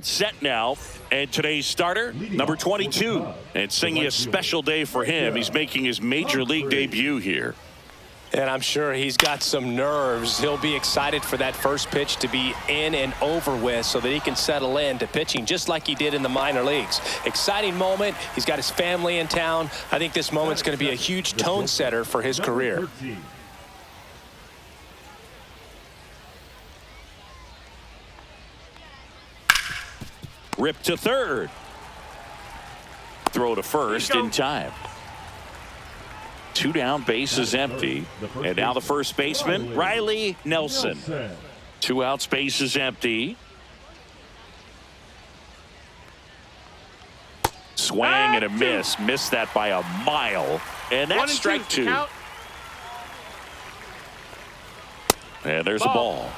Set now, and today's starter, number 22, and singing a special day for him. He's making his major league debut here. And I'm sure he's got some nerves. He'll be excited for that first pitch to be in and over with so that he can settle in to pitching just like he did in the minor leagues. Exciting moment. He's got his family in town. I think this moment's going to be a huge tone setter for his career. Rip to third. Throw to first in time. Two down, bases empty. And now the first baseman, Riley Nelson. Two outs, bases empty. Swing and a miss. Missed that by a mile. And that's strike two. And there's a ball.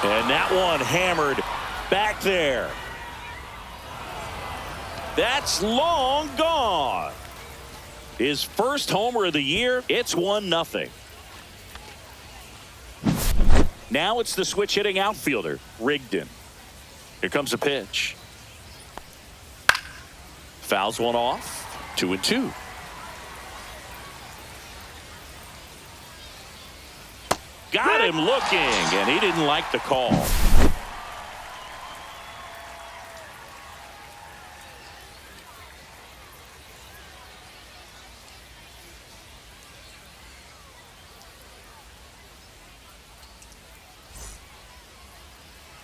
And that one hammered back there. That's long gone. His first homer of the year. It's 1-0. Now it's the switch hitting outfielder, Rigdon. Here comes a pitch. Fouls one off. 2-2. Got him looking, and he didn't like the call.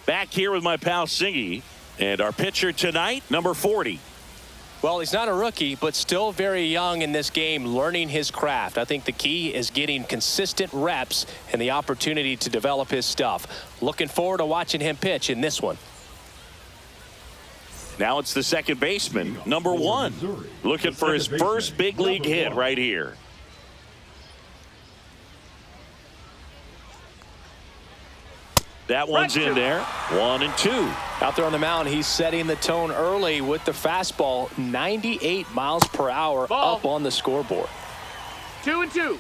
Back here with my pal Singy, and our pitcher tonight, number 40. Well, he's not a rookie, but still very young in this game, learning his craft. I think the key is getting consistent reps and the opportunity to develop his stuff. Looking forward to watching him pitch in this one. Now it's the second baseman, number 1, looking for his first big league hit right here. That one's in there. 1-2. Out there on the mound, he's setting the tone early with the fastball. 98 miles per hour up on the scoreboard. 2-2.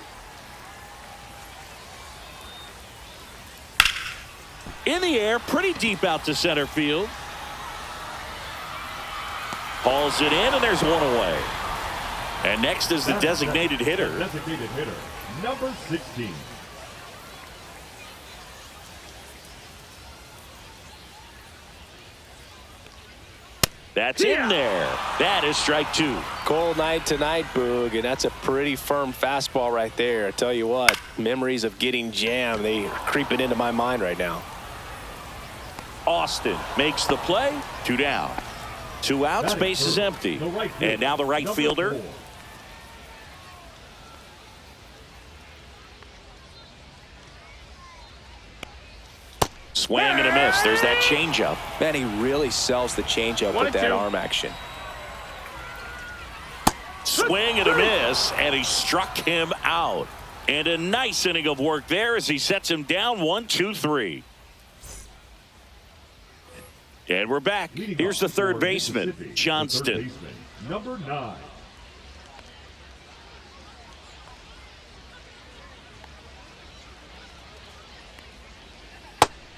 In the air, pretty deep out to center field. Hauls it in, and there's one away. And next is the designated hitter. Designated hitter, number 16. That's in there. That is strike two. Cold night tonight, Boog, and that's a pretty firm fastball right there. I tell you what, memories of getting jammed, they are creeping into my mind right now. Austin makes the play. 2 down. 2 outs, base is empty. And now the right fielder. Swing and a miss. There's that changeup. Man, he really sells the changeup with that arm action. Swing and a miss, and he struck him out. And a nice inning of work there as he sets him down 1-2-3. And we're back. Here's the third baseman, Johnston. Number 9.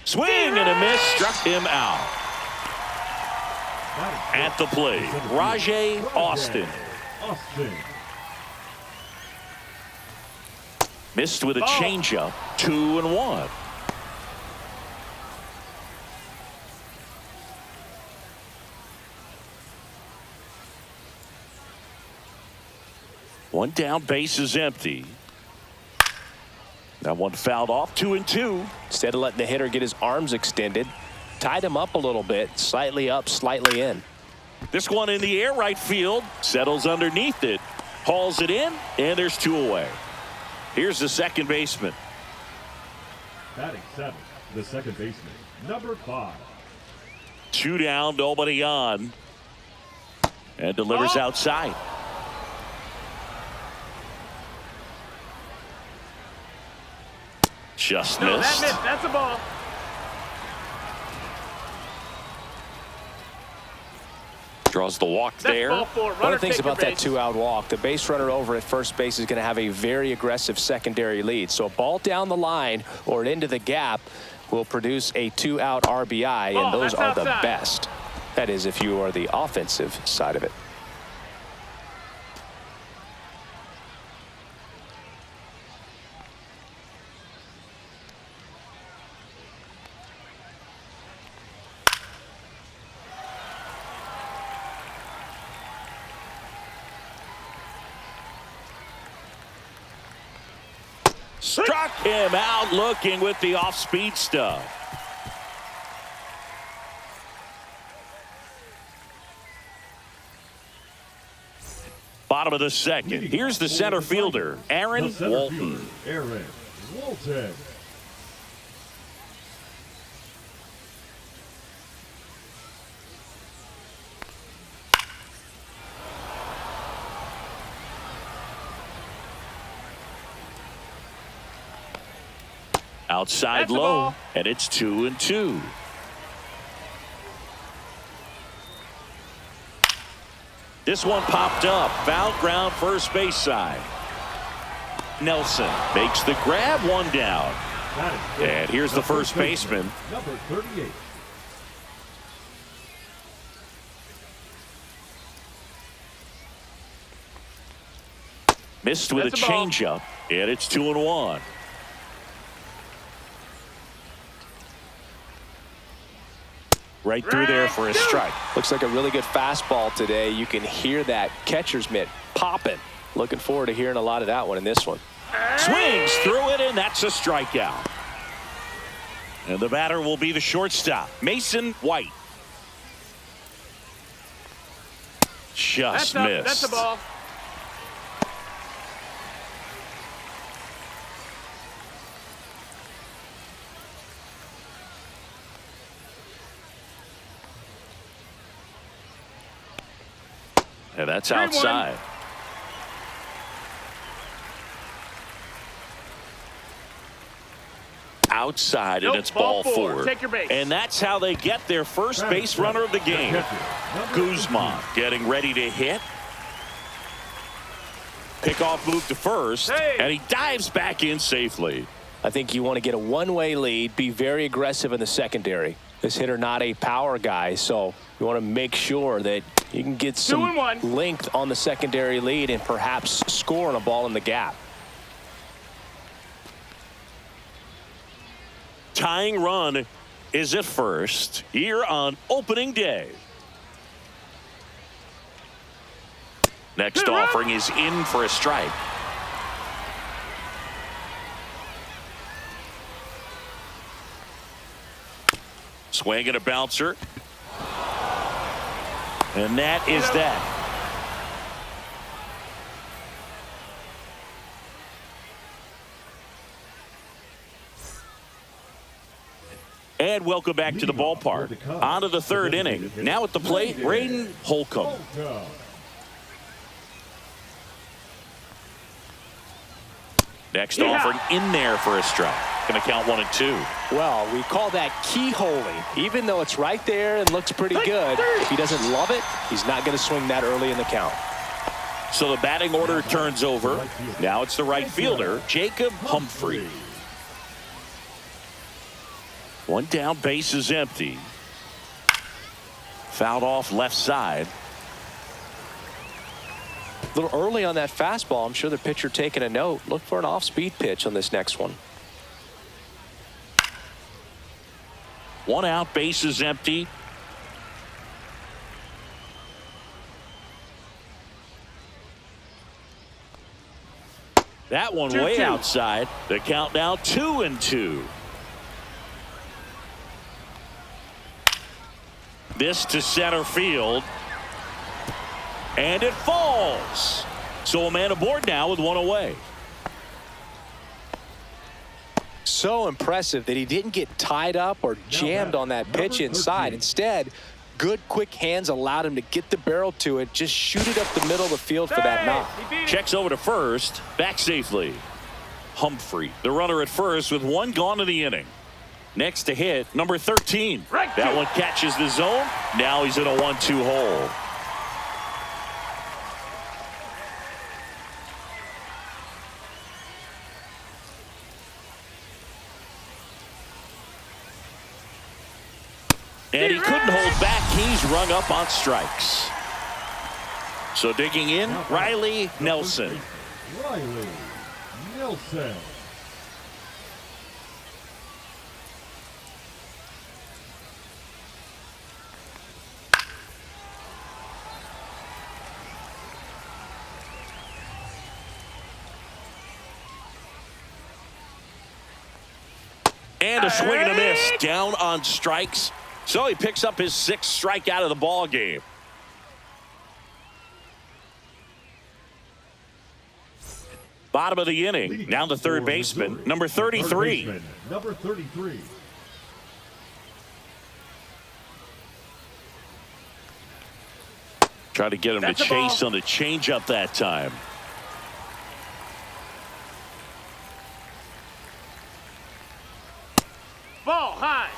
Swing and a miss, struck him out. At the plate, Rajay Austin. Missed with a changeup, 2-1. One down, base is empty. That one fouled off, 2-2. Instead of letting the hitter get his arms extended, tied him up a little bit, slightly up, slightly in. This one in the air, right field, settles underneath it, hauls it in, and there's 2 away. Here's the second baseman. Batting 7th, the second baseman, number 5. 2 down, nobody on, and delivers outside. Just missed. That missed. That's a ball. Draws the walk That's there. ball four. One Runner, of the things take your about that base. two-out walk, the base runner over at first base is going to have a very aggressive secondary lead. So a ball down the line or into the gap will produce a two-out RBI, Ball, and those that's are the outside. best. That is, if you are the offensive side of it. Struck him out looking with the off-speed stuff. Bottom of the second. Here's the center fielder, Aaron The center Walton. fielder, Aaron Walton. Outside That's the low, ball. and it's 2-2. This one popped up. Foul ground, first base side. Nelson makes the grab, one down. That is good. And here's the first baseman. Number 38. Missed with That's a a ball. changeup, and it's 2-1. Right through there for a strike. Looks like a really good fastball today. You can hear that catcher's mitt popping. Looking forward to hearing a lot of that one in this one. Swings through it, and that's a strikeout. And the batter will be the shortstop, Mason White. Just That's up. missed. That's a ball. And that's 3-1. outside. Outside, Nope, and it's ball ball four. four. Take your base. And that's how they get their first base runner of the game. Guzman getting ready to hit. Pickoff move to first, Hey. and he dives back in safely. I think you want to get a one-way lead, be very aggressive in the secondary. This hitter not a power guy, so you want to make sure that you can get some 2-1. length on the secondary lead and perhaps score on a ball in the gap. Tying run is at first here on opening day. Next Good run. offering is in for a strike. Swing and a bouncer. And that is that. And welcome back to the ballpark. On to the third inning. Now at the plate, Braden Holcomb. Next offering in there for a strike. Going to count 1-2. Well, we call that keyholing. Even though it's right there and looks pretty good, if he doesn't love it, he's not going to swing that early in the count. So the batting order turns over. Now it's the right fielder, Jacob Humphrey. One down, base is empty. Fouled off left side. A little early on that fastball. I'm sure the pitcher taking a note. Look for an off-speed pitch on this next one. One out, base is empty. That one 2-2. way outside. The count now 2-2. This to center field. And it falls. So a man aboard now with one away. So impressive that he didn't get tied up or jammed on that pitch inside. Instead, good quick hands allowed him to get the barrel to it, just shoot it up the middle of the field for that knock. Checks over to first, back safely. Humphrey, the runner at first with one gone in the inning. Next to hit, number 13. Right That to- one catches the zone. Now he's in a 1-2 hole. And he couldn't hold back. He's rung up on strikes. So digging in, Riley Nelson. Riley Nelson. And a swing and a miss, down on strikes. So he picks up his 6th strikeout of the ball game. Bottom of the inning. Now the third baseman, number 33. Number 33. Try to get him to chase on the changeup that time. Ball high.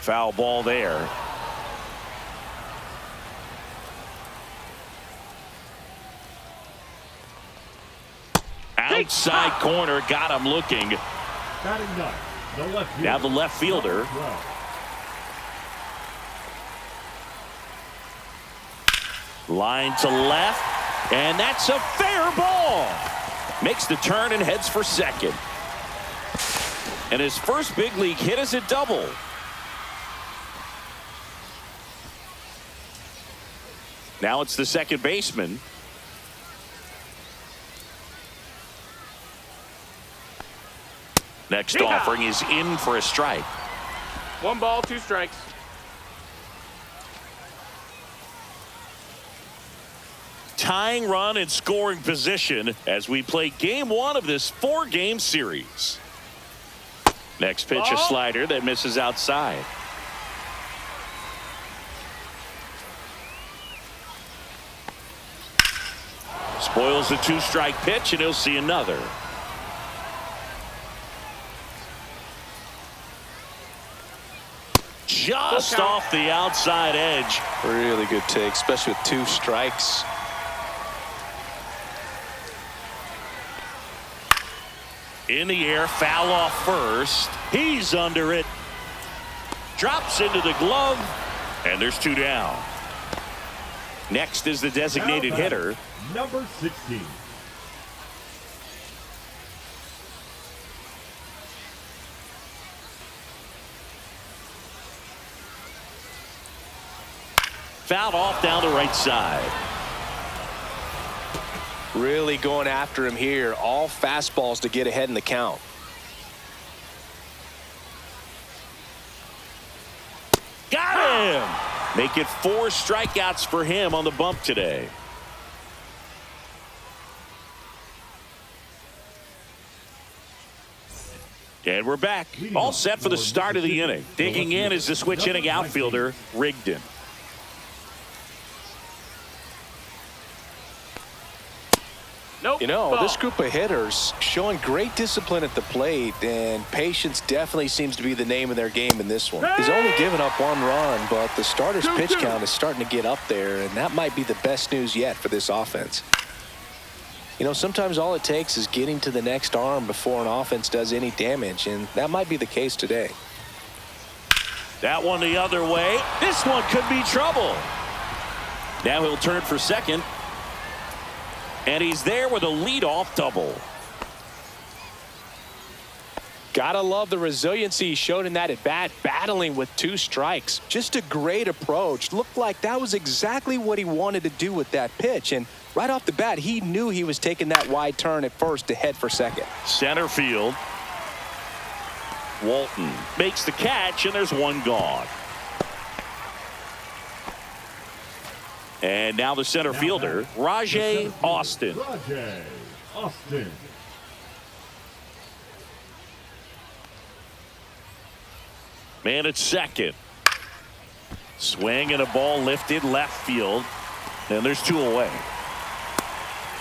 Foul ball there. Outside corner, got him looking. Batting ninth, the left fielder. Now the left fielder. Line to left, and that's a fair ball. Makes the turn and heads for second. And his first big league hit is a double. Now it's the second baseman. Next offering is in for a strike. 1 ball, 2 strikes. Tying run and scoring position as we play game 1 of this 4-game series. Next pitch, a slider that misses outside. Spoils the 2-strike pitch, and he'll see another. Just off the outside edge. Really good take, especially with 2 strikes. In the air, foul off first. He's under it. Drops into the glove, and there's 2 down. Next is the designated hitter, number 16. Fouled off down the right side. Really going after him here. All fastballs to get ahead in the count. Got him! Make it 4 strikeouts for him on the bump today. And we're back. All set for the start of the inning. Digging in is the switch inning outfielder, Rigdon. Nope. You know, ball. this group of hitters showing great discipline at the plate, and patience definitely seems to be the name of their game in this one. He's only given up 1 run, but the starter's pitch count is starting to get up there, and that might be the best news yet for this offense. You know, sometimes all it takes is getting to the next arm before an offense does any damage, and that might be the case today. That one the other way. This one could be trouble. Now he'll turn for second. And he's there with a leadoff double. Gotta love the resiliency he showed in that at bat, battling with 2 strikes. Just a great approach. Looked like that was exactly what he wanted to do with that pitch. And right off the bat, he knew he was taking that wide turn at first to head for second. Center field. Walton makes the catch, and there's 1 gone. And now the center fielder, Rajay Austin. Rajay Austin. Man at second. Swing and a ball lifted left field. And there's 2 away.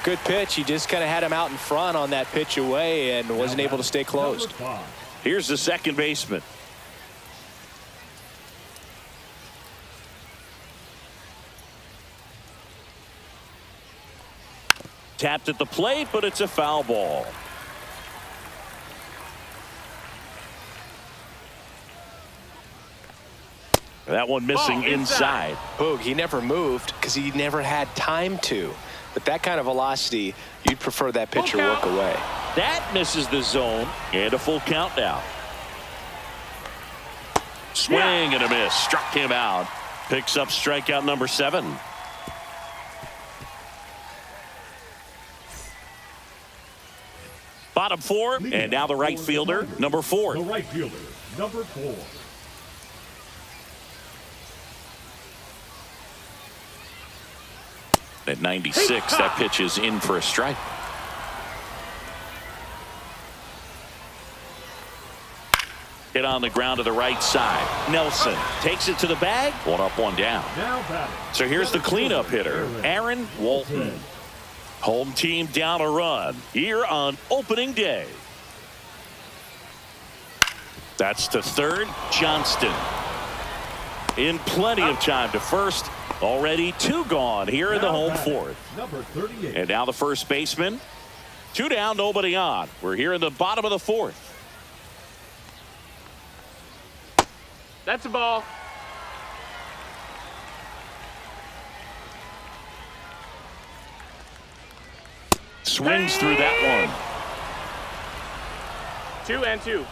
Good pitch. He just kind of had him out in front on that pitch away and wasn't able to stay closed. Here's the second baseman. tapped at the plate, but it's a foul ball. That one missing inside. Boog, he never moved because he never had time to. But that kind of velocity, you'd prefer that pitcher work away. That misses the zone, and a full count now. Swing and a miss. Struck him out. Picks up strikeout number 7. Bottom 4, and now the right fielder, number 4. The right fielder, number 4. At 96, that pitch is in for a strike. Hit on the ground to the right side. Nelson takes it to the bag. 1 up, 1 down. So here's the cleanup hitter, Aaron Walton. Home team down a run here on opening day. That's to third, Johnston. In plenty of time to first. Already 2 gone here in the home fourth. Number 38. And now the first baseman. 2 down, nobody on. We're here in the bottom of the 4th. That's a ball. Swings through that one. 2 and 2.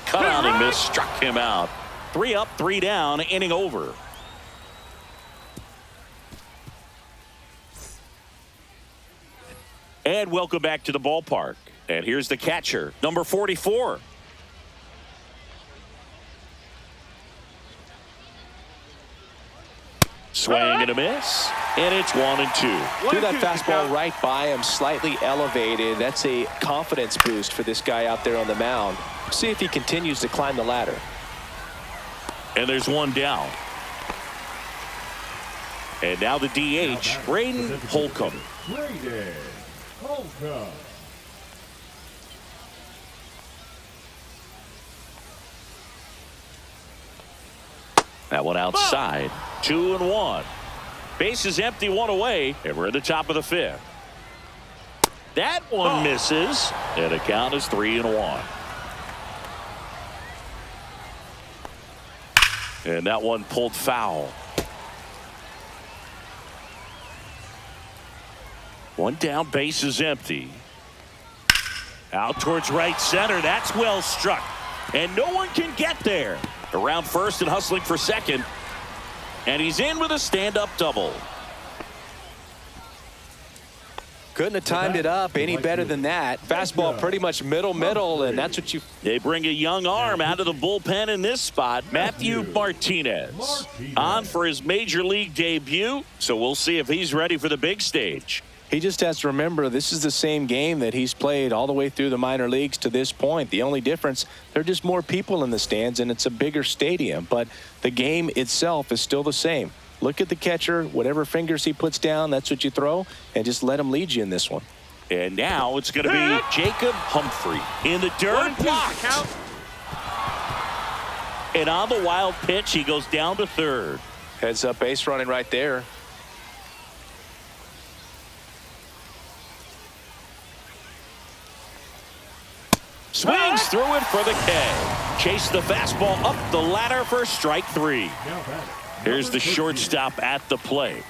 Cut on and miss. Struck him out. 3 up, 3 down, inning over. And welcome back to the ballpark. And here's the catcher, number 44. Swing and a miss. And it's 1 and 2. Threw that fastball right by him, slightly elevated. That's a confidence boost for this guy out there on the mound. See if he continues to climb the ladder. And there's 1 down. And now the DH, Braden Holcomb. Braden Holcomb. That one outside. 2 and 1. Base is empty, 1 away, and we're at the top of the 5th. That one misses, and the count is 3 and 1. And that one pulled foul. 1 down, base is empty. Out towards right center. That's well struck. And no one can get there. Around first and hustling for second. And he's in with a stand-up double. Couldn't have timed it up any better than that. Fastball pretty much middle, and that's what you... They bring a young arm out of the bullpen in this spot. Matthew Martinez on for his major league debut. So we'll see if he's ready for the big stage. He just has to remember this is the same game that he's played all the way through the minor leagues to this point. The only difference, there are just more people in the stands and it's a bigger stadium. But the game itself is still the same. Look at the catcher. Whatever fingers he puts down, that's what you throw. And just let him lead you in this one. And now it's going to be Jacob Humphrey in the dirt. Blocked. And on the wild pitch, he goes down to third. Heads up base running right there. Swings through it for the K. Chase the fastball up the ladder for strike 3. Here's the shortstop at the plate.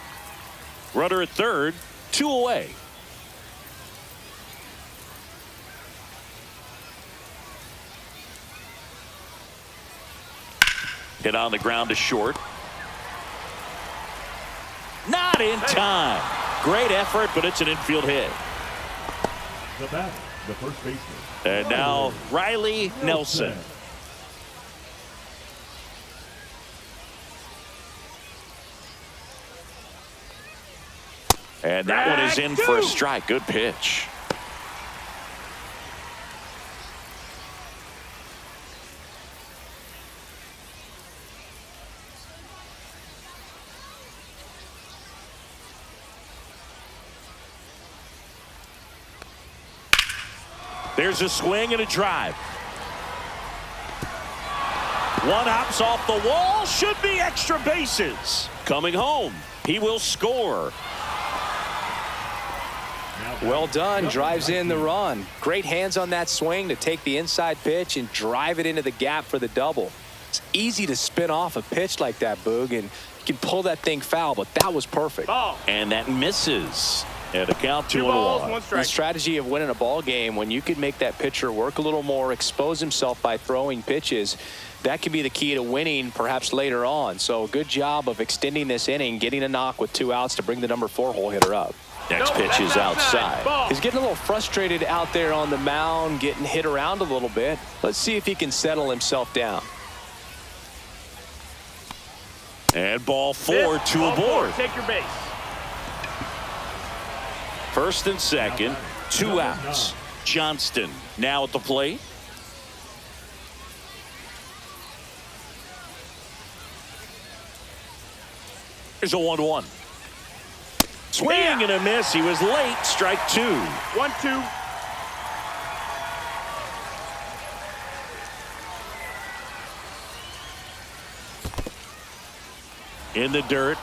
Runner at third, 2 away. Hit on the ground to short. Not in time. Great effort, but it's an infield hit. The batter, the first baseman. And now Riley Nelson. And that one is in for a strike. Good pitch. There's a swing and a drive. One hops off the wall. Should be extra bases. coming home. He will score. Well done. Drives in the run. Great hands on that swing to take the inside pitch and drive it into the gap for the double. It's easy to spin off a pitch like that, Boog, and you can pull that thing foul, but that was perfect. Ball. And that misses. And a count 2-1. One strike. The strategy of winning a ball game, when you can make that pitcher work a little more, expose himself by throwing pitches, that can be the key to winning perhaps later on. So good job of extending this inning, getting a knock with 2 outs to bring the number 4 hole hitter up. Next pitch is outside. He's getting a little frustrated out there on the mound, getting hit around a little bit. Let's see if he can settle himself down. And ball 4, 2 aboard. Take your base. First and second, 2 outs. Johnston now at the plate. Here's a 1-1. Swing and a miss. He was late. Strike 2. 1-2. In the dirt.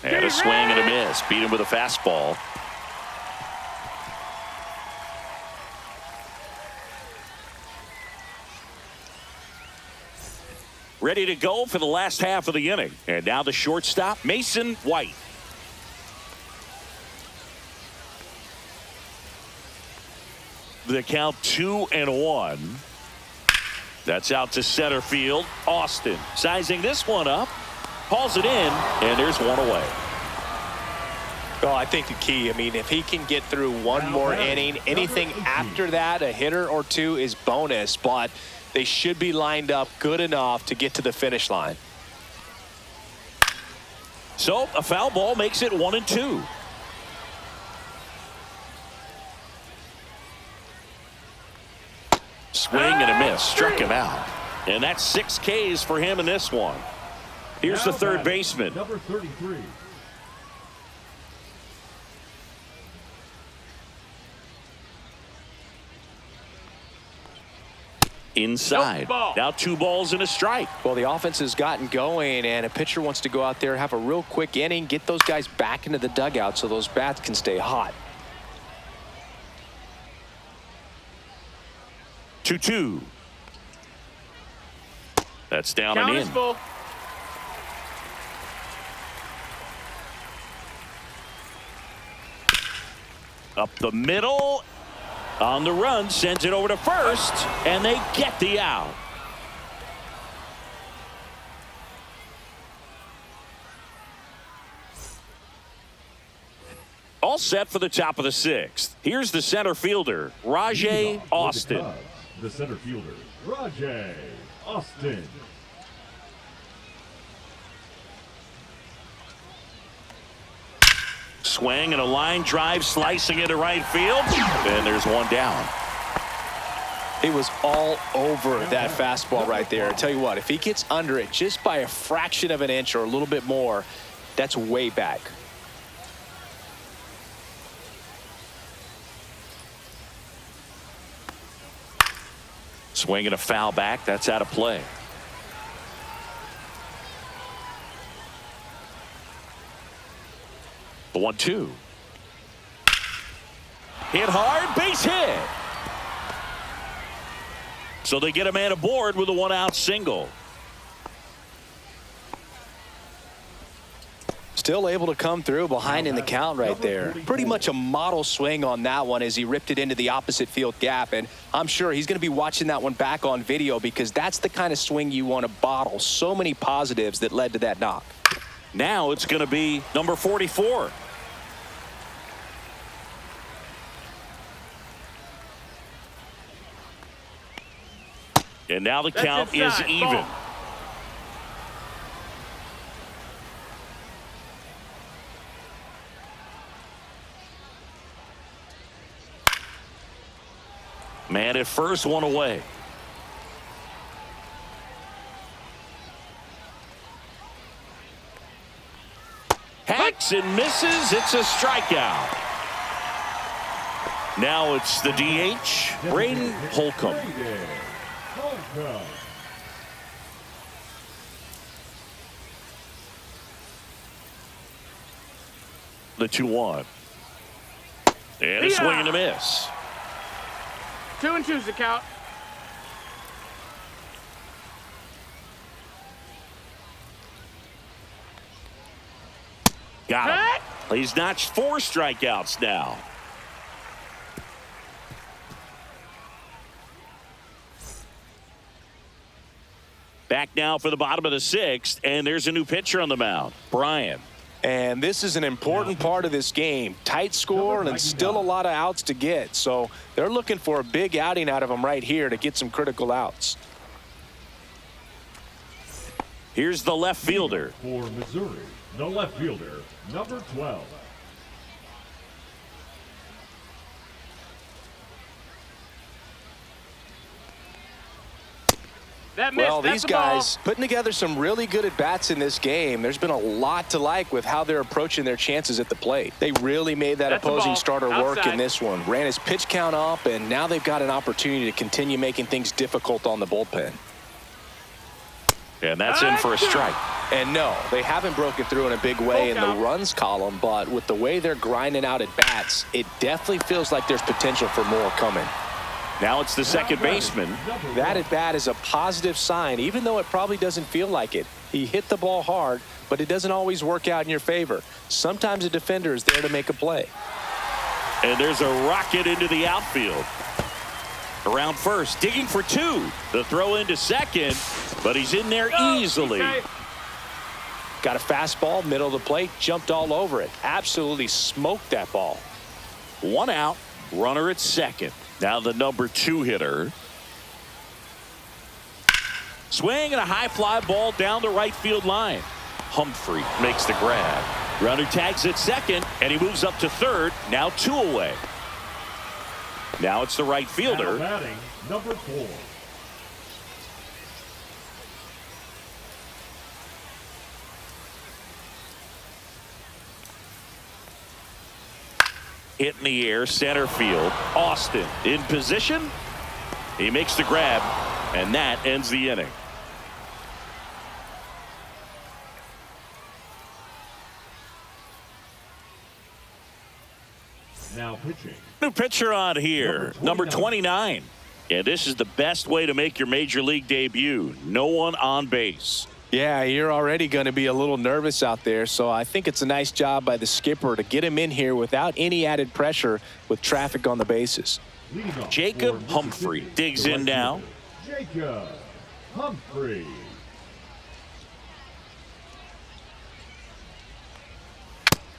And a swing and a miss. Beat him with a fastball. Ready to go for the last half of the inning. And now the shortstop, Mason White. The count 2-1. That's out to center field. Austin sizing this one up. Hauls it in, and there's one away. Well, I think the key, if he can get through one more inning, anything after that, a hitter or 2 is bonus, but they should be lined up good enough to get to the finish line. So a foul ball makes it 1-2. Swing and a miss. Struck him out. And that's 6 Ks for him in this one. Here's the third baseman. Number 33. – Inside. Now 2 balls and a strike. Well, the offense has gotten going, and a pitcher wants to go out there, have a real quick inning, get those guys back into the dugout so those bats can stay hot. 2-2. That's down and in. Full. Up the middle. On the run, sends it over to first, and they get the out. All set for the top of the 6th. Here's the center fielder, Rajay Austin. The center fielder, Rajay Austin. Swing and a line drive slicing into right field. And there's one down. He was all over that fastball right there. I tell you what, if he gets under it just by a fraction of an inch or a little bit more, that's way back. Swing and a foul back. That's out of play. The 1-2. Hit hard, base hit. So they get a man aboard with a 1-out single. Still able to come through behind in the count right there. Pretty much a model swing on that one as he ripped it into the opposite field gap. And I'm sure he's going to be watching that one back on video because that's the kind of swing you want to bottle. So many positives that led to that knock. Now it's going to be number 44. And now the count is even. Ball. Man at first, one away. Hacked And misses. It's a strikeout. Now it's the DH, Braden Holcomb. The 2-1. And a swing and a miss. 2-2's the count. Got him. He's notched 4 strikeouts now. Back now for the bottom of the 6th, and there's a new pitcher on the mound, Brian. And this is an important part of this game. Tight score and still a lot of outs to get. So they're looking for a big outing out of him right here to get some critical outs. Here's the left fielder. For Missouri, the left fielder, number 12. Well, these guys putting together some really good at-bats in this game. There's been a lot to like with how they're approaching their chances at the plate. They really made that opposing starter work in this one. Ran his pitch count up, and now they've got an opportunity to continue making things difficult on the bullpen. And that's in for a strike. And no, they haven't broken through in a big way in the runs column, but with the way they're grinding out at-bats, it definitely feels like there's potential for more coming. Now it's the second baseman. That at-bat is a positive sign, even though it probably doesn't feel like it. He hit the ball hard, but it doesn't always work out in your favor. Sometimes a defender is there to make a play. And there's a rocket into the outfield. Around first, digging for 2. The throw into second, but he's in there easily. Got a fastball, middle of the plate, jumped all over it. Absolutely smoked that ball. 1 out, runner at second. Now the number 2 hitter. Swing and a high fly ball down the right field line. Humphrey makes the grab. Runner tags at second, and he moves up to third. Now 2 away. Now it's the right fielder. Batting, number 4. Hit in the air, center field. Austin in position. He makes the grab, and that ends the inning. Now pitching. New pitcher on here, number 29. And this is the best way to make your major league debut. No one on base. Yeah, you're already going to be a little nervous out there, so I think it's a nice job by the skipper to get him in here without any added pressure with traffic on the bases. Jacob Humphrey digs in now. Jacob Humphrey.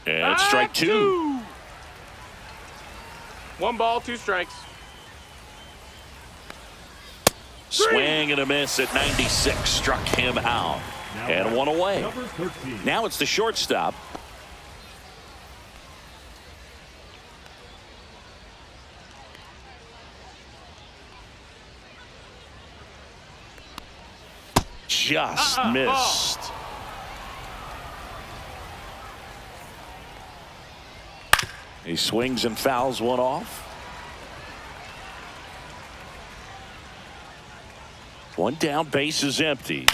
And strike 2. 1 ball, 2 strikes. Swing and a miss at 96. Struck him out. And 1 away. Now it's the shortstop. Just missed. He swings and fouls 1 off. 1 down, base is empty.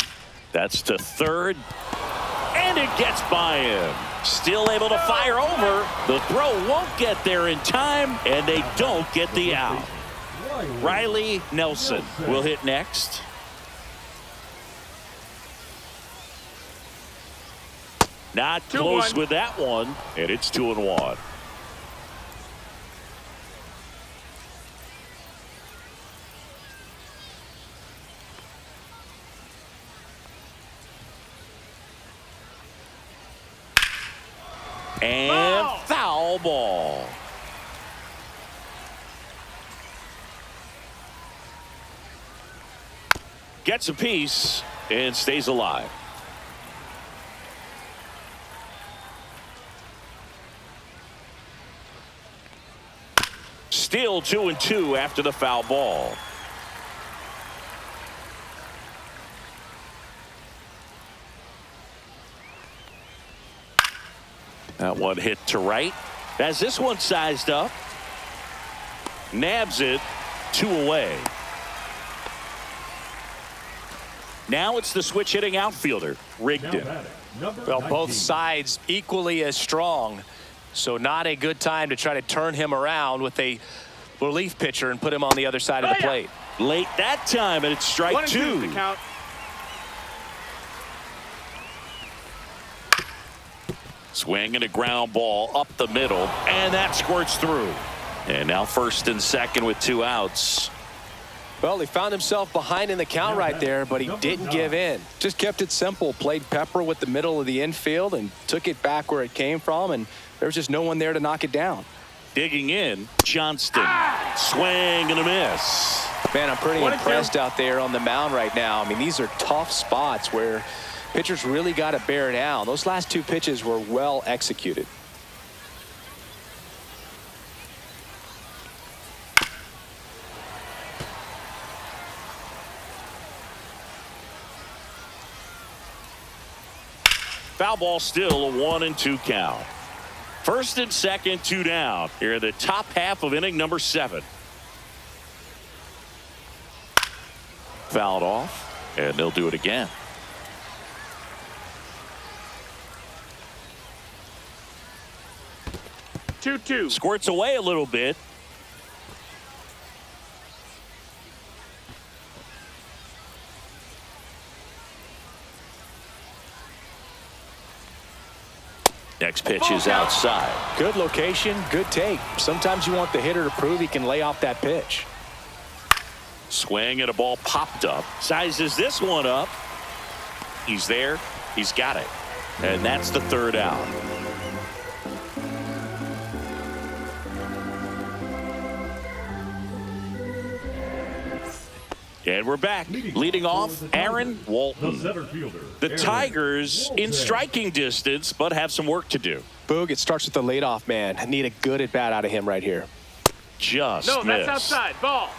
That's to third. And it gets by him. Still able to fire over. The throw won't get there in time, and they don't get the out. Riley Nelson will hit next. Not close with that one, and it's 2-1. And foul ball. Gets a piece and stays alive. Still 2-2 after the foul ball. That one hit to right. As this one sized up. Nabs it. 2 away. Now it's the switch hitting outfielder, Rigdon. Well, both sides equally as strong. So not a good time to try to turn him around with a relief pitcher and put him on the other side of the plate. Late that time, and it's strike 2. The count. Swing and a ground ball up the middle, and that squirts through. And now first and second with 2 outs. Well, he found himself behind in the count right there, but he didn't give in. Just kept it simple, played pepper with the middle of the infield and took it back where it came from, and there was just no one there to knock it down. Digging in, Johnston. Swing and a miss. Man, I'm pretty impressed out there on the mound right now. I mean, these are tough spots where pitchers really got to bear down. Those last 2 pitches were well executed. Foul ball, still a 1-2 count. First and second, 2 down. Here in the top half of inning number 7. Fouled off, and they'll do it again. Two. Squirts away a little bit. Next pitch is outside. Good location, good take. Sometimes you want the hitter to prove he can lay off that pitch. Swing and a ball popped up. Sizes this one up. He's there. He's got it. And that's the 3rd out. And we're back. Leading off, Aaron Walton. The Tigers in striking distance, but have some work to do. Boog, it starts with the leadoff man. I need a good at bat out of him right here. Just No, missed. that's outside. Ball.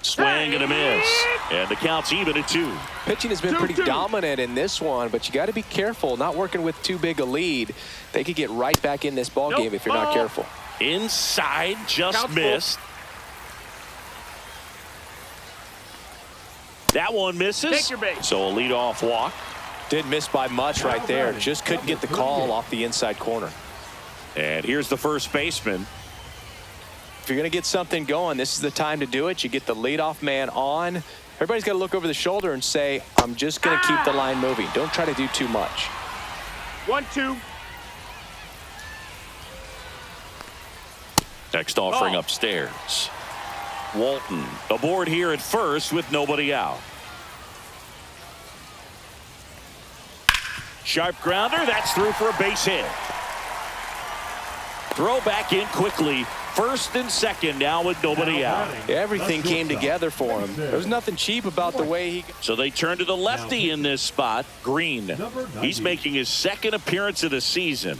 Swing and a miss. And the count's even at 2. Pitching has been pretty dominant in this one, but you got to be careful. Not working with too big a lead. They could get right back in this ball game if you're not careful. Inside, just missed. That one misses. Take your base. So a leadoff walk. Didn't miss by much right there. Just couldn't get the call off the inside corner. And here's the first baseman. If you're going to get something going, this is the time to do it. You get the leadoff man on. Everybody's got to look over the shoulder and say, I'm just going to keep the line moving. Don't try to do too much. 1-2. Next offering upstairs. Walton aboard here at first with nobody out. Sharp grounder. That's through for a base hit. Throw back in quickly. First and second now with nobody out. Everything came together for him. There was nothing cheap about the way he... So they turn to the lefty in this spot, Green. He's making his 2nd appearance of the season.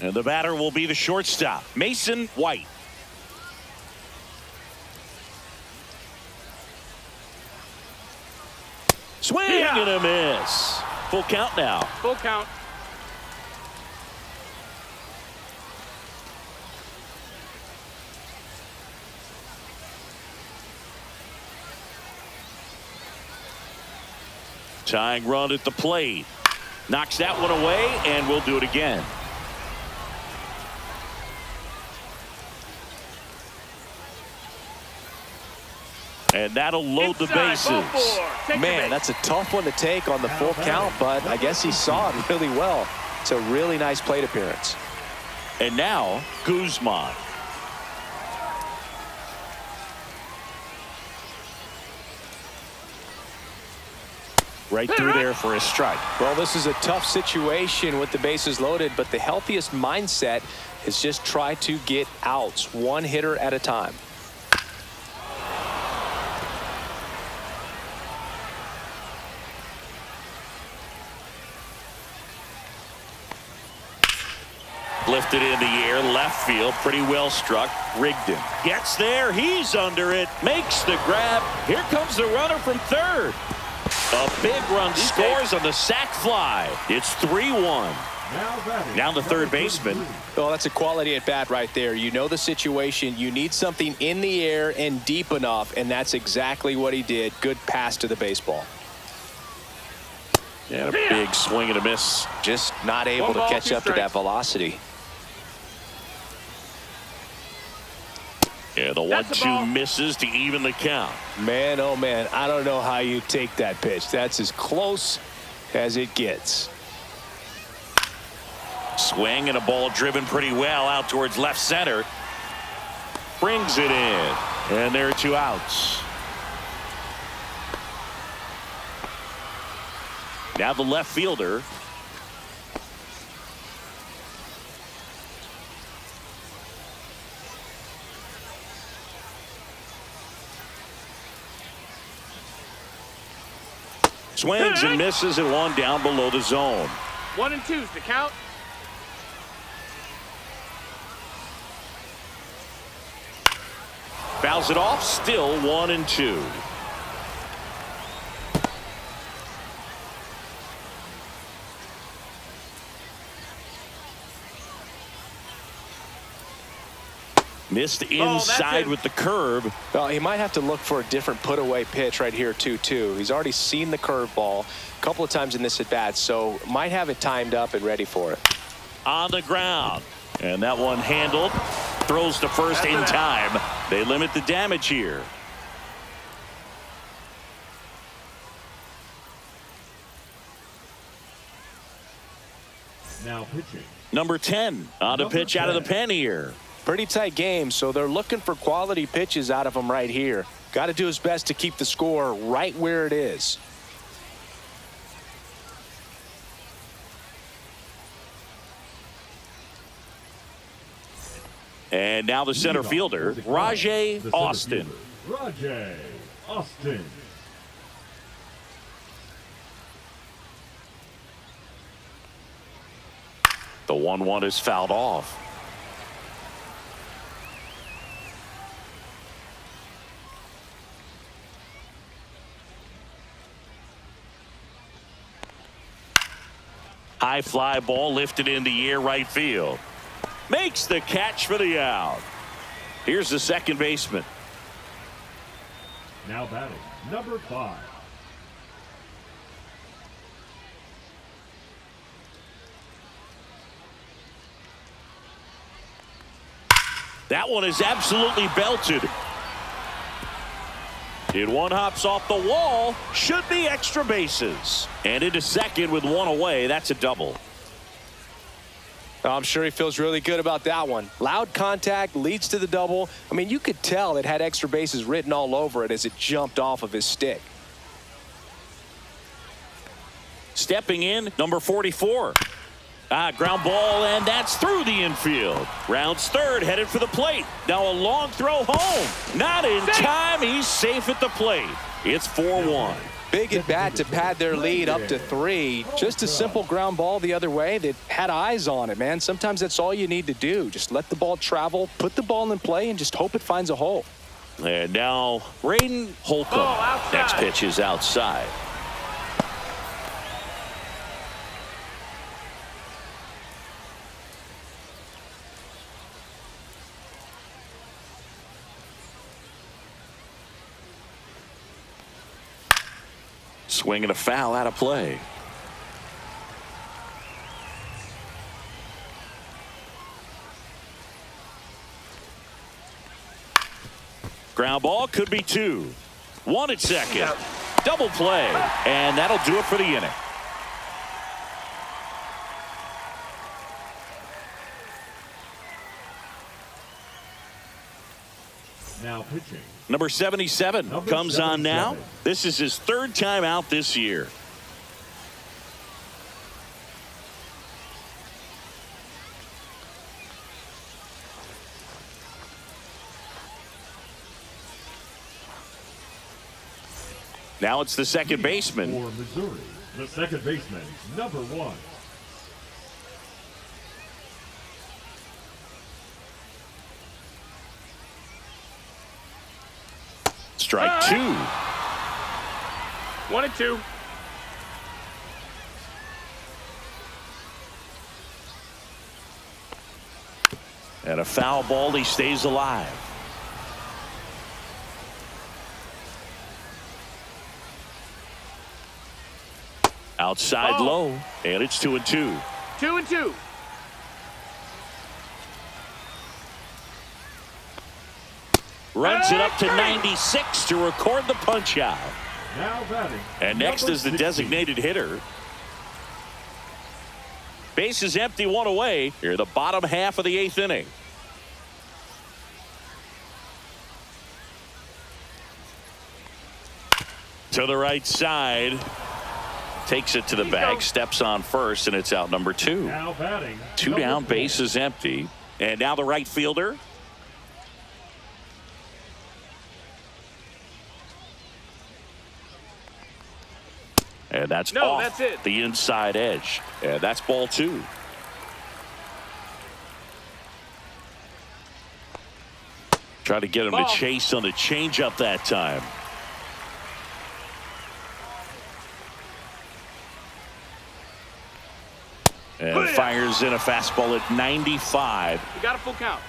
And the batter will be the shortstop, Mason White. Swing and a miss. Full count now. Full count. Tying run at the plate. Knocks that one away, and we'll do it again. And that'll load the bases. Man, that's a tough one to take on the full count, but I guess he saw it really well. It's a really nice plate appearance. And now, Guzman. Right through there for a strike. Well, this is a tough situation with the bases loaded, but the healthiest mindset is just try to get outs, one hitter at a time. lifted in the air, left field, pretty well struck. Rigdon gets there, he's under it, makes the grab. Here comes the runner from third. A big run scores on the sac fly. It's 3-1. Now the third baseman. Well, that's a quality at bat right there. You know the situation. You need something in the air and deep enough, and that's exactly what he did. Good pass to the baseball. And a big swing and a miss. Just not able to catch up to that velocity. Yeah, the 1-2 misses to even the count. Man, oh man, I don't know how you take that pitch. That's as close as it gets. Swing and a ball driven pretty well out towards left center. Brings it in. And there are 2 outs. Now the left fielder. Swings and misses at 1 down below the zone. 1 and 2's the count. Fouls it off, still 1 and 2. Missed inside with the curve. Well, he might have to look for a different put-away pitch right here, 2-2. He's already seen the curveball a couple of times in this at-bat, so might have it timed up and ready for it. On the ground. And that one handled. Throws to first in time. They limit the damage here. Now pitching. Number 10 on a pitch out of the pen here. Pretty tight game, so they're looking for quality pitches out of him right here. Got to do his best to keep the score right where it is. And now the center fielder, Rajay Austin. Rajay Austin. The 1-1 is fouled off. High fly ball lifted in the air, right field. Makes the catch for the out. Here's the second baseman. Now batting, number 5. That one is absolutely belted. It one hops off the wall. Should be extra bases. And into second with 1 away. That's a double. I'm sure he feels really good about that one. Loud contact leads to the double. I mean, you could tell it had extra bases written all over it as it jumped off of his stick. Stepping in, number 44. Ground ball, and that's through the infield. Rounds third, headed for the plate. Now a long throw home. Not in time. He's safe at the plate. It's 4-1. Big at bat to pad their lead up to 3. Just a simple ground ball the other way that had eyes on it, man. Sometimes that's all you need to do. Just let the ball travel, put the ball in play, and just hope it finds a hole. And now Braden Holcomb. Next pitch is outside. Swing and a foul out of play. Ground ball, could be 2. 1 at second. Double play. And that'll do it for the inning. Now pitching. Number 77 comes on now. This is his 3rd time out this year. Now it's the second baseman. For Missouri, the second baseman, number 1. Strike two. 1-2. And a foul ball. He stays alive. Outside low, and it's 2-2. 2-2. Runs it up to 96 to record the punch out. Now batting. And next is the designated hitter. Base is empty, one away. Here, the bottom half of the 8th inning. To the right side. Takes it to the bag, steps on first, and it's out number 2. Now batting. 2 down, base is empty. And now the right fielder. And that's off that's it. the inside edge. And that's ball 2. Try to get him to chase on the changeup that time. And fires in a fastball at 95. You got a full count.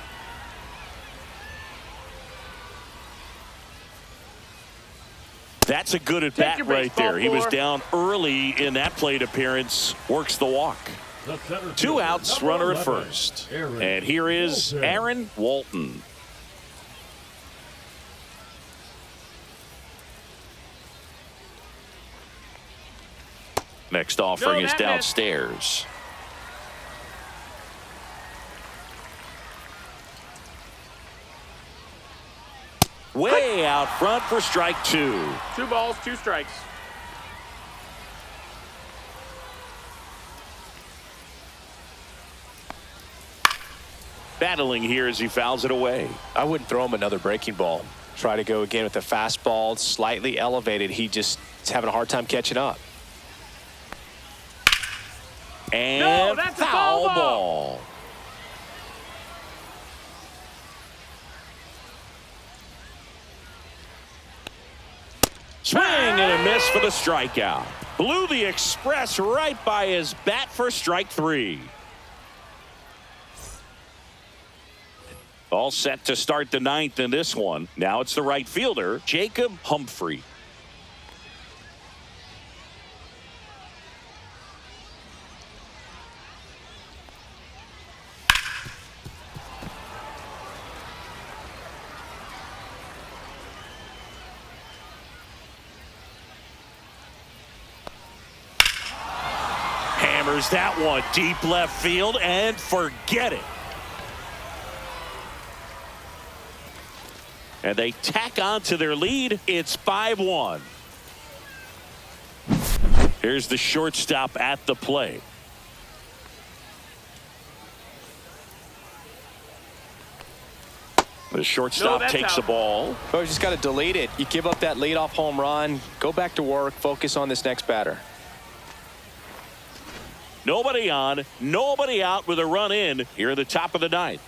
That's a good at bat right there. He was down early in that plate appearance. Works the walk. 2 outs, runner at first. And here is Aaron Walton. Next offering is downstairs. Way out front for strike 2. 2 balls, 2 strikes. Battling here as he fouls it away. I wouldn't throw him another breaking ball. Try to go again with the fastball, slightly elevated. He just is having a hard time catching up. And that's a foul foul ball. Swing and a miss for the strikeout. Blew the express right by his bat for strike 3. All set to start the 9th in this one. Now it's the right fielder, Jacob Humphrey. Hammers that one deep left field and forget it. And they tack on to their lead. It's 5-1. Here's the shortstop at the plate. The shortstop takes the ball. Oh, you just got to delete it. You give up that leadoff home run. Go back to work. Focus on this next batter. Nobody on, nobody out with a run in here at the top of the 9th.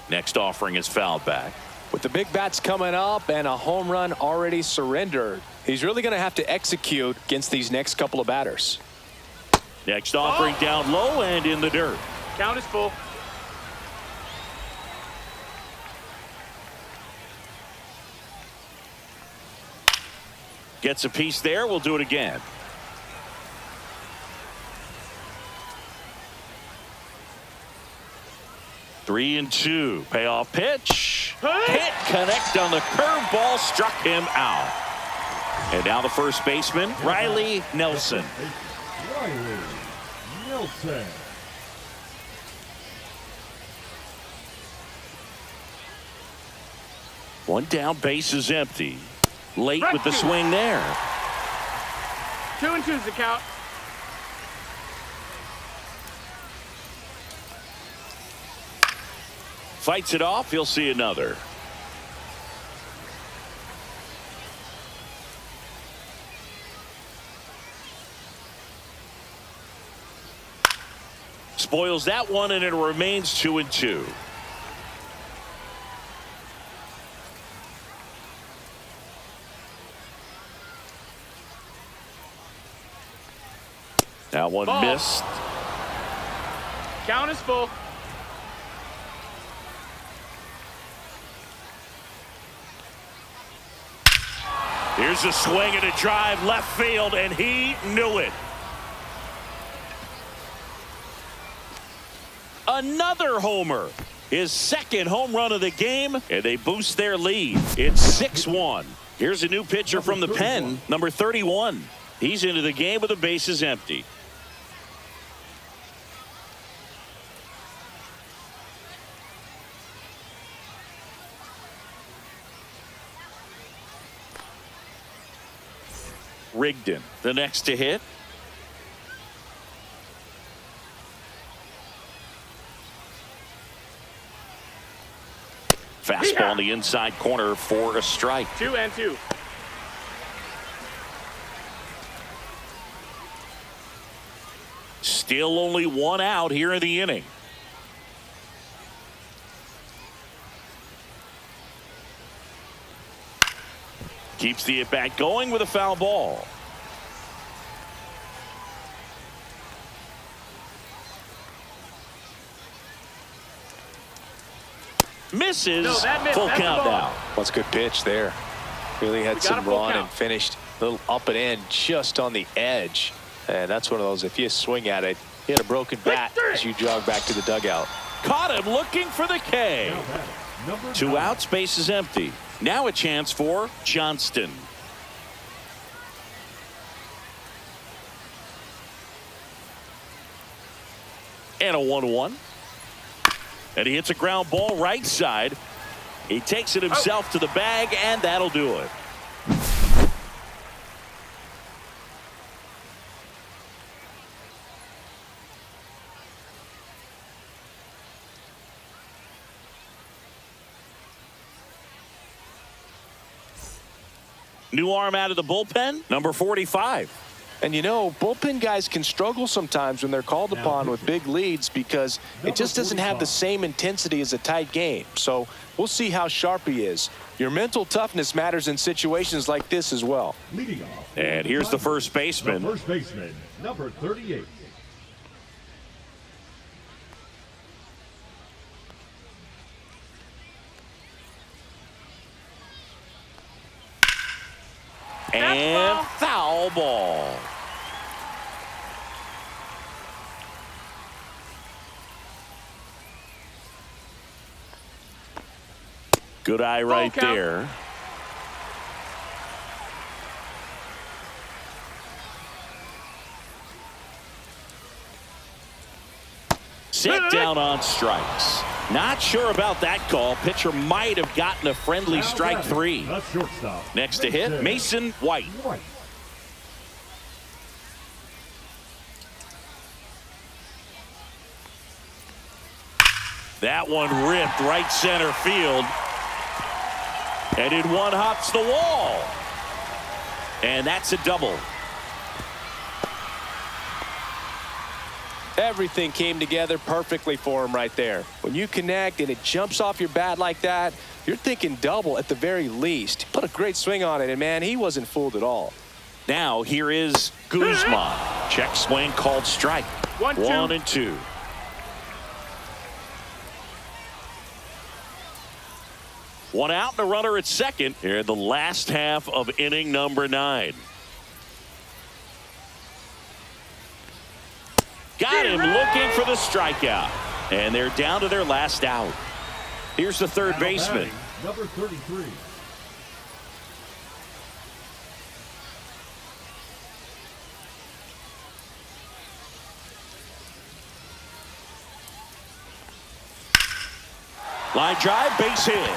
Next offering is fouled back. With the big bats coming up and a home run already surrendered, he's really going to have to execute against these next couple of batters. Next offering down low and in the dirt. Count is full. Gets a piece there. We'll do it again. Three and two. Payoff pitch. Hit, connect on the curveball, struck him out. And now the first baseman, Riley Nelson. Riley Nelson. One down, base is empty. Late with the swing there. 2-2's the count. Fights it off. He'll see another. Spoils that one, and it remains 2-2. That one Ball. missed. Count is full. Here's a swing and a drive left field, and he knew it. Another homer. His second home run of the game, and they boost their lead. It's 6-1. Here's a new pitcher from the pen, number 31. He's into the game with the bases empty. Rigdon, the next to hit. Fastball in the inside corner for a strike. 2-2. Still only one out here in the inning. Keeps the at-bat going with a foul ball. Misses. No, that missed. Full That's count the ball. now. What's good pitch there. Really had We got some a full run count. and finished a little up and in just on the edge. And that's one of those, if you swing at it, you hit a broken bat as you jog back to the dugout. Caught him looking for the K. Now batting, number 2 9. outs, base is empty. Now a chance for Johnston. And a 1-1. And he hits a ground ball right side. He takes it himself to the bag, and that'll do it. New arm out of the bullpen, number 45. And you know, bullpen guys can struggle sometimes when they're called upon with big leads because it just doesn't have the same intensity as a tight game. So we'll see how sharp he is. Your mental toughness matters in situations like this as well. Leading off. And here's the first baseman. The first baseman, number 38. And foul ball. Good eye right count. there. Sit down on strikes. Not sure about that call. Pitcher might have gotten a friendly strike 3. A shortstop. Next to hit, Mason White. White. That one ripped right center field. And in one hops the wall. And that's a double. Everything came together perfectly for him right there. When you connect and it jumps off your bat like that, you're thinking double at the very least. Put a great swing on it, and man, he wasn't fooled at all. Now here is Guzman. Check swing called strike. 1-2. 1-2. One out and a runner at second here in the last half of inning number 9. Got him looking for the strikeout. And they're down to their last out. Here's the third Now baseman. batting, number 33. Line drive, base hit.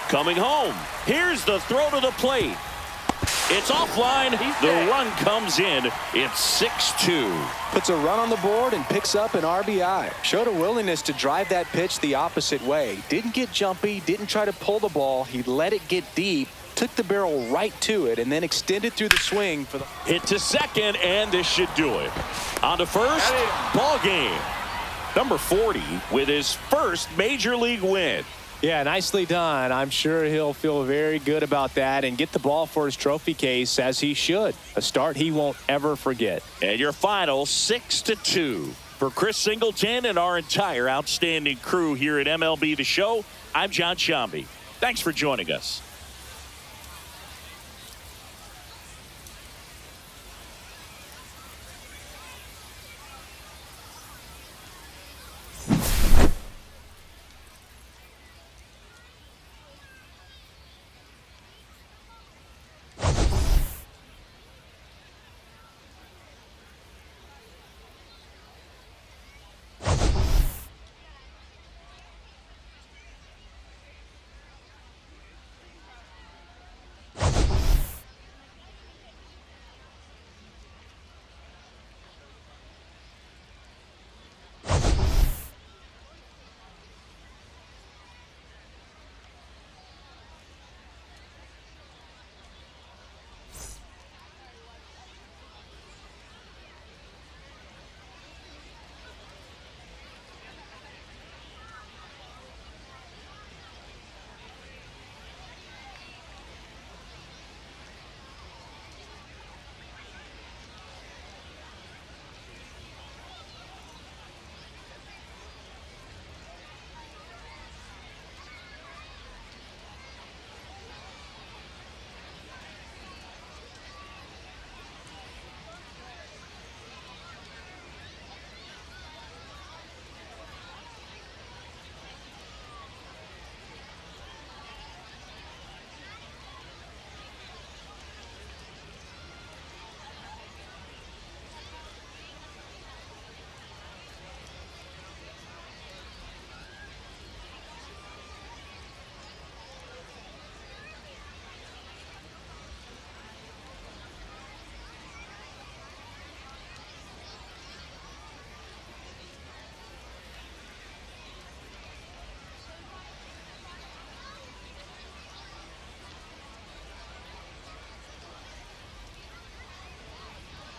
Coming home. Here's the throw to the plate. It's offline. The run comes in. It's 6-2. Puts a run on the board and picks up an RBI. Showed a willingness to drive that pitch the opposite way. Didn't get jumpy, didn't try to pull the ball. He let it get deep, took the barrel right to it, and then extended through the swing for the Hit to second, and this should do it. On to first, ball game. Number 40 with his first major league win. Yeah, nicely done. I'm sure he'll feel very good about that and get the ball for his trophy case, as he should. A start he won't ever forget. And your final 6-2. For Chris Singleton and our entire outstanding crew here at MLB The Show, I'm John Shambi. Thanks for joining us.